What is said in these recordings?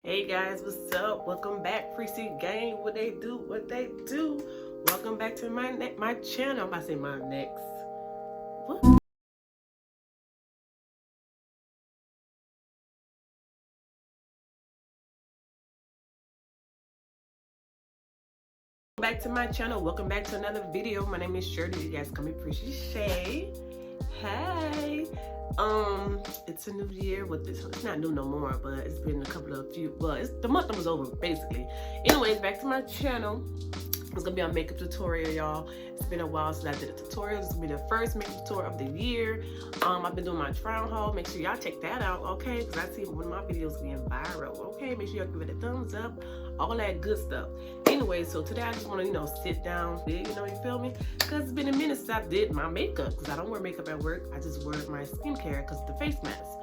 Hey guys, what's up? Welcome back, Prissy Gang. What they do. Welcome back to my channel. I'm about to say my next. What? Back to my channel. Welcome back to another video. My name is Shirley. You guys call me Prissy. Hey. It's a new year with this. It's not new no more, but it's been the month was over basically. Anyways, back to my channel. It's gonna be a makeup tutorial, y'all. It's been a while since I did a tutorial. This is gonna be the first makeup tutorial of the year. I've been doing my trial haul. Make sure y'all check that out, okay? Because I see one of my videos being viral, okay? Make sure y'all give it a thumbs up, all that good stuff. Anyway, so today I just want to, sit down, you feel me? Because it's been a minute since I did my makeup. Because I don't wear makeup at work. I just wear my skincare because of the face mask.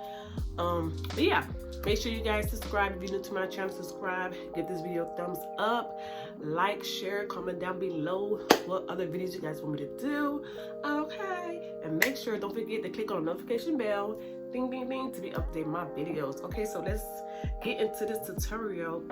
But yeah, make sure you guys subscribe. If you're new to my channel, subscribe. Give this video a thumbs up. Like, share, comment down below what other videos you guys want me to do. Okay. And make sure, don't forget to click on the notification bell. Ding, ding, ding, to be updated my videos. Okay, so let's get into this tutorial.